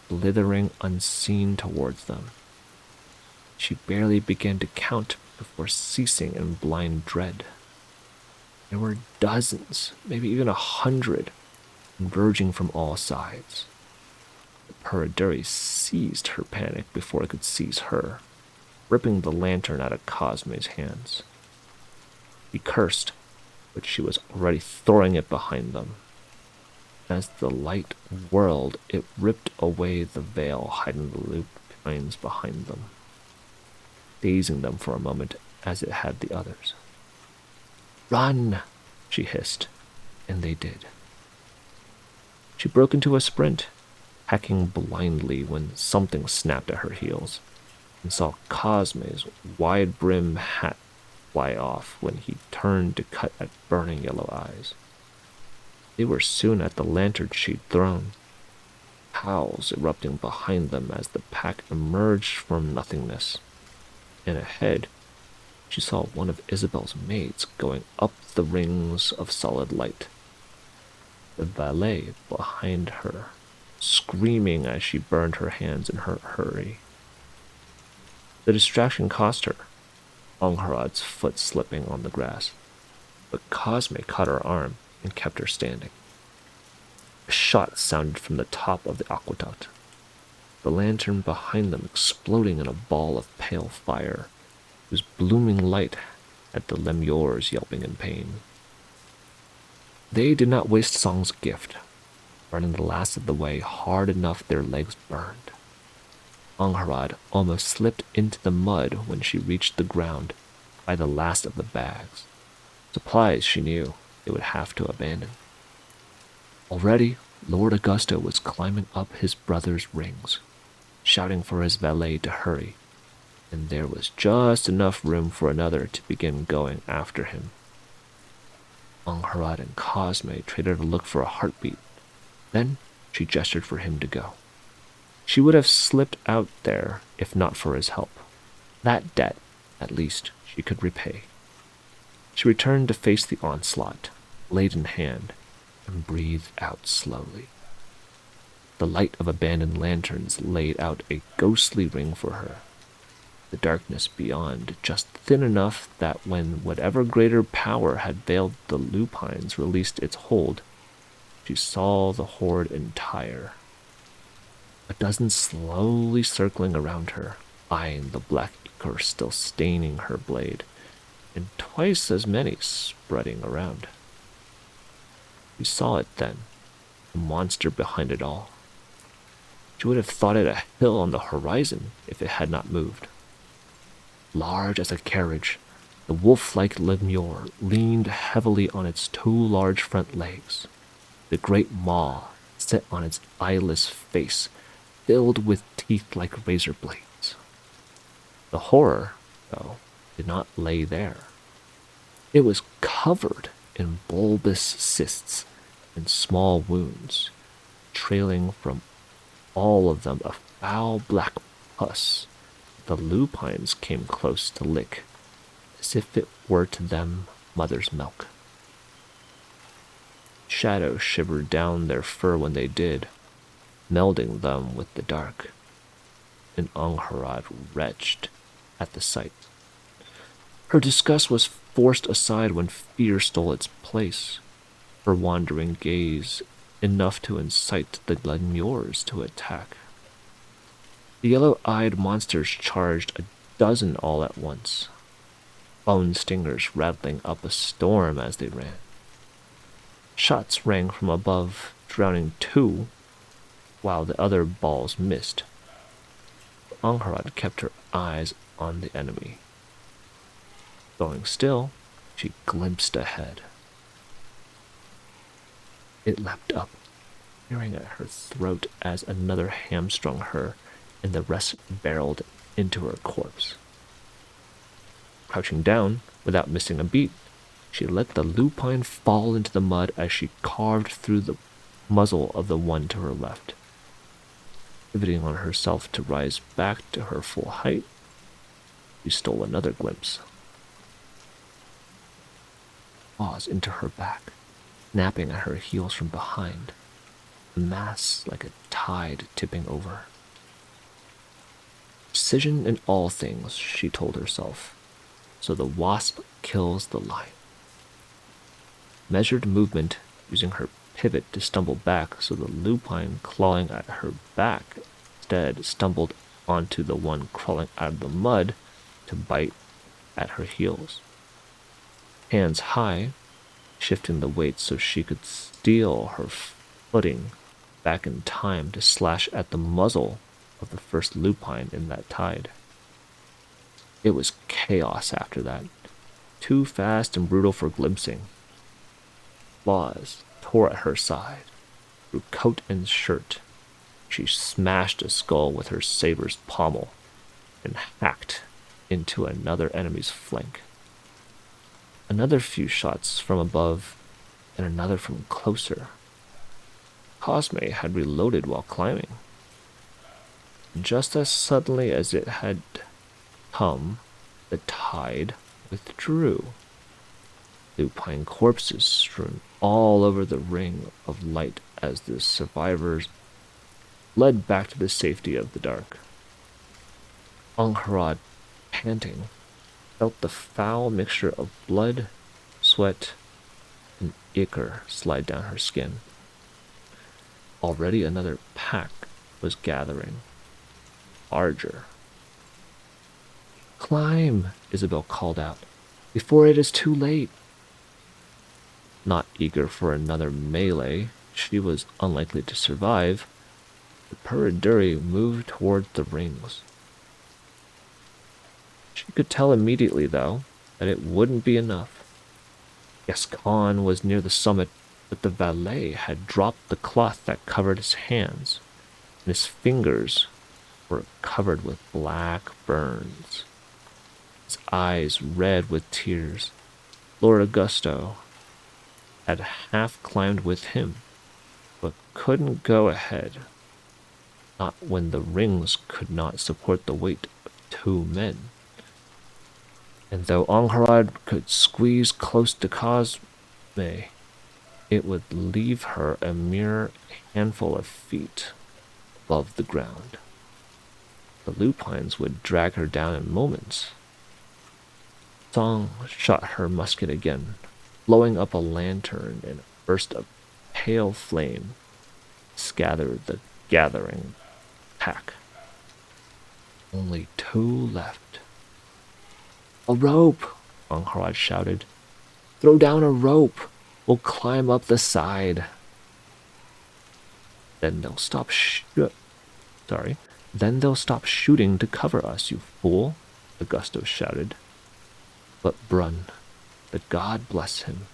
slithering unseen towards them. She barely began to count before ceasing in blind dread. There were dozens, maybe even 100, converging from all sides. The Periduri seized her panic before it could seize her, ripping the lantern out of Cosme's hands. He cursed, but she was already throwing it behind them. As the light whirled, it ripped away the veil hiding the lupines behind them, dazing them for a moment as it had the others. Run, she hissed, and they did. She broke into a sprint, hacking blindly when something snapped at her heels, and saw Cosme's wide-brimmed hat fly off when he turned to cut at burning yellow eyes. They were soon at the lantern she'd thrown, howls erupting behind them as the pack emerged from nothingness. And ahead, she saw one of Isabel's maids going up the rings of solid light. The valet behind her, screaming as she burned her hands in her hurry. The distraction cost her, Angharad's foot slipping on the grass, but Cosme caught her arm and kept her standing. A shot sounded from the top of the aqueduct, the lantern behind them exploding in a ball of pale fire, whose blooming light had the lemures yelping in pain. They did not waste Song's gift, running the last of the way hard enough their legs burned. Angharad almost slipped into the mud when she reached the ground by the last of the bags. Supplies, she knew, they would have to abandon. Already, Lord Augusto was climbing up his brother's rings, shouting for his valet to hurry, and there was just enough room for another to begin going after him. Angharad and Cosme traded a look for a heartbeat. Then she gestured for him to go. She would have slipped out there if not for his help. That debt, at least, she could repay. She returned to face the onslaught, blade in hand, and breathed out slowly. The light of abandoned lanterns laid out a ghostly ring for her, the darkness beyond just thin enough that when whatever greater power had veiled the lupines released its hold, she saw the horde entire. A dozen slowly circling around her, eyeing the black ichor still staining her blade, and twice as many spreading around. She saw it then, the monster behind it all. She would have thought it a hill on the horizon if it had not moved. Large as a carriage, the wolf-like lemure leaned heavily on its 2 large front legs, the great maw set on its eyeless face, filled with teeth like razor blades. The horror, though, did not lay there. It was covered in bulbous cysts and small wounds, trailing from all of them a foul black pus. The lupines came close to lick, as if it were to them mother's milk. Shadows shivered down their fur when they did, melding them with the dark. And Angharad retched at the sight. Her disgust was forced aside when fear stole its place, her wandering gaze enough to incite the lemures to attack. The yellow-eyed monsters charged a dozen all at once, bone stingers rattling up a storm as they ran. Shots rang from above, drowning two, while the other balls missed. Angharad kept her eyes on the enemy. Going still, she glimpsed ahead. It leapt up, tearing at her throat as another hamstrung her, and the rest barreled into her corpse. Crouching down, without missing a beat, she let the lupine fall into the mud as she carved through the muzzle of the one to her left. Pivoting on herself to rise back to her full height, she stole another glimpse. Claws into her back, snapping at her heels from behind, a mass like a tide tipping over. Precision in all things, she told herself, so the wasp kills the lion. Measured movement, using her pivot to stumble back so the lupine clawing at her back instead stumbled onto the one crawling out of the mud to bite at her heels. Hands high, shifting the weight so she could steal her footing back in time to slash at the muzzle of the first lupine in that tide. It was chaos after that, too fast and brutal for glimpsing. Claws tore at her side, through coat and shirt. She smashed a skull with her saber's pommel and hacked into another enemy's flank. Another few shots from above and another from closer. Cosme had reloaded while climbing. Just as suddenly as it had come, the tide withdrew. Lupine corpses strewn all over the ring of light as the survivors led back to the safety of the dark. Angharad, panting, felt the foul mixture of blood, sweat, and ichor slide down her skin. Already another pack was gathering, larger. "Climb," Isabel called out, "before it is too late." Not eager for another melee, she was unlikely to survive. The Puriduri moved toward the rings. She could tell immediately, though, that it wouldn't be enough. Gascon was near the summit, but the valet had dropped the cloth that covered his hands, and his fingers were covered with black burns. His eyes red with tears. Lord Augusto had half climbed with him, but couldn't go ahead, not when the rings could not support the weight of two men. And though Angharad could squeeze close to Cosme, it would leave her a mere handful of feet above the ground. The lupines would drag her down in moments. Song shot her musket again, blowing up a lantern in a burst of pale flame, scattered the gathering pack. Only two left. "A rope!" Angharad shouted. "Throw down a rope! We'll climb up the side." Then they'll stop shooting to cover us, you fool," Augusto shouted. But Brun, that God bless him,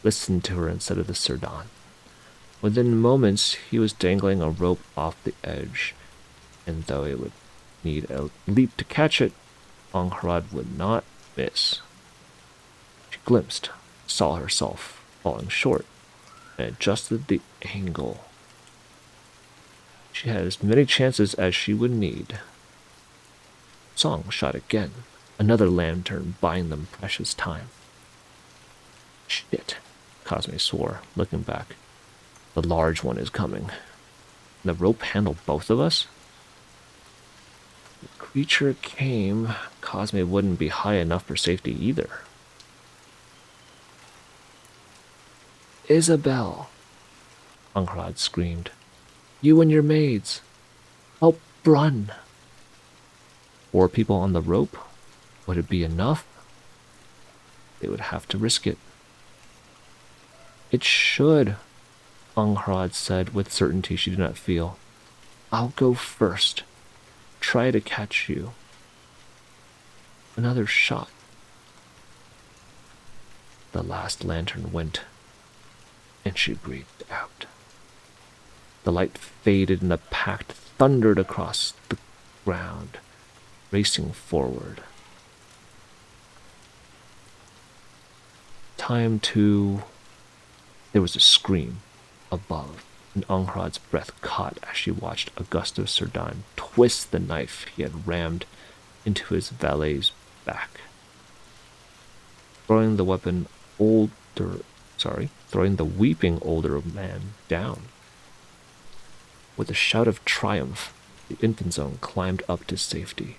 listened to her instead of the Serdon. Within moments, he was dangling a rope off the edge, and though it would need a leap to catch it, Angharad would not miss. She glimpsed, saw herself falling short, and adjusted the angle. She had as many chances as she would need. Song shot again, another lantern buying them precious time. "Shit," Cosme swore, looking back. "The large one is coming. The rope handle both of us?" creature came, Cosme wouldn't be high enough for safety either. Isabel, Ankrad screamed. You and your maids. Help run. 4 people on the rope? Would it be enough? They would have to risk it. It should, Ankrad said with certainty she did not feel. I'll go first. Try to catch you. Another shot. The last lantern went, and she breathed out. The light faded and the pack thundered across the ground, racing forward. There was a scream above, and Anhrad's breath caught as she watched Augusto Cerdan twist the knife he had rammed into his valet's back. Throwing the weeping older man down. With a shout of triumph, the infant zone climbed up to safety,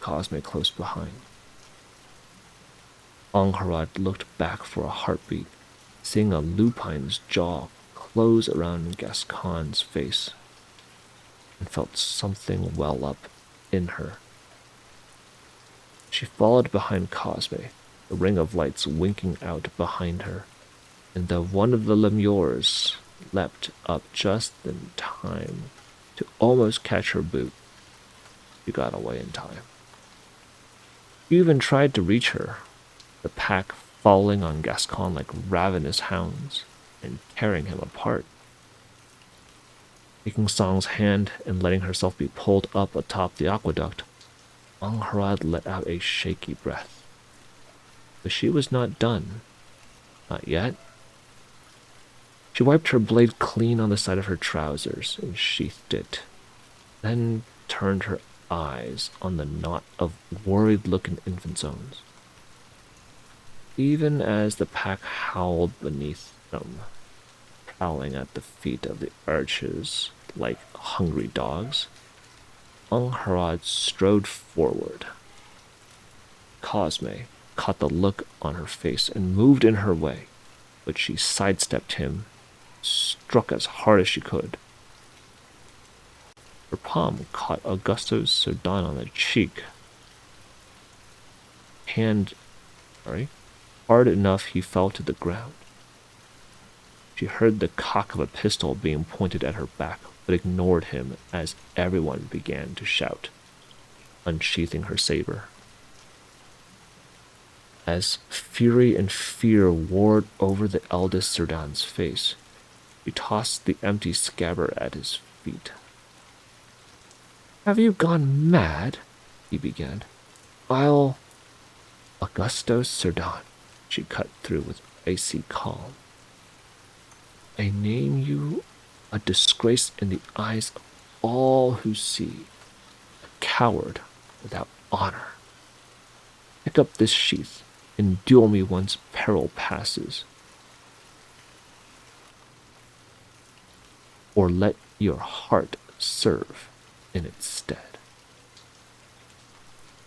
Cosme close behind. Anhrad looked back for a heartbeat, seeing a lupine's jaw close around Gascon's face, and felt something well up in her. She followed behind Cosme, the ring of lights winking out behind her, and though one of the lemures leapt up just in time to almost catch her boot, she got away in time. You even tried to reach her, the pack falling on Gascon like ravenous hounds and tearing him apart. Taking Song's hand and letting herself be pulled up atop the aqueduct, Anhrad let out a shaky breath. But she was not done. Not yet. She wiped her blade clean on the side of her trousers and sheathed it, then turned her eyes on the knot of worried-looking infant zones. Even as the pack howled beneath them, prowling at the feet of the archers like hungry dogs, Anhrad strode forward. Cosme caught the look on her face and moved in her way, but she sidestepped him, struck as hard as she could. Her palm caught Augusto Cerdan on the cheek. Hard enough he fell to the ground. She heard the cock of a pistol being pointed at her back, but ignored him as everyone began to shout, unsheathing her saber. As fury and fear warred over the eldest Cerdan's face, she tossed the empty scabbard at his feet. Have you gone mad? He began. Augusto Cerdan, she cut through with icy calm. I name you a disgrace in the eyes of all who see, a coward without honor. Pick up this sheath and duel me once peril passes, or let your heart serve in its stead.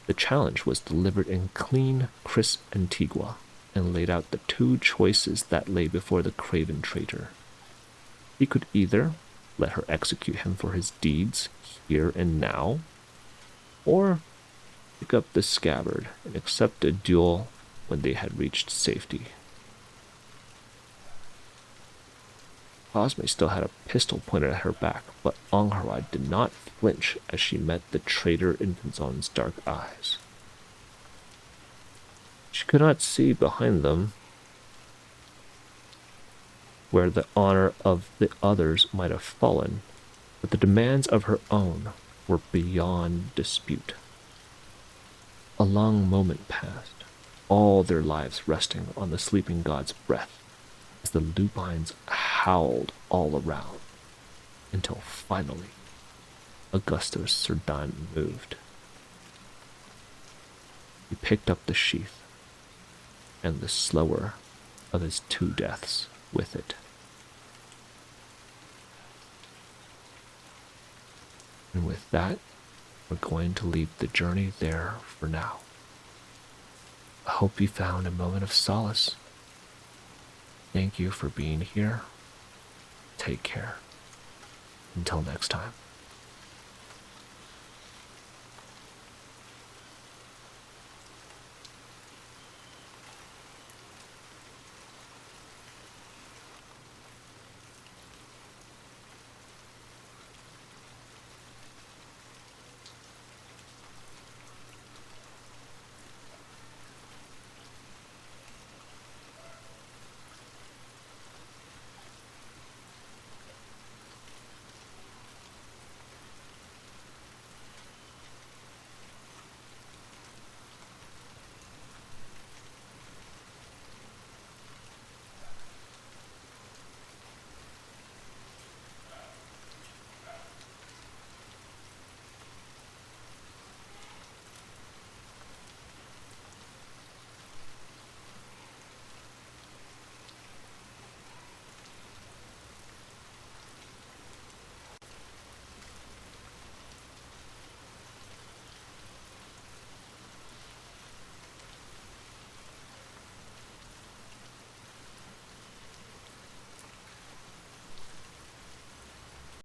The challenge was delivered in clean, crisp Antigua, and laid out the 2 choices that lay before the craven traitor. He could either let her execute him for his deeds here and now, or pick up the scabbard and accept a duel when they had reached safety. Cosme still had a pistol pointed at her back, but Anhrad did not flinch as she met the traitor Infantzone's dark eyes. She could not see behind them where the honor of the others might have fallen, but the demands of her own were beyond dispute. A long moment passed, all their lives resting on the sleeping god's breath, as the lupines howled all around, until finally Augusto Cerdan moved. He picked up the sheath, and the slower of his 2 deaths with it. And with that, we're going to leave the journey there for now. I hope you found a moment of solace. Thank you for being here. Take care. Until next time.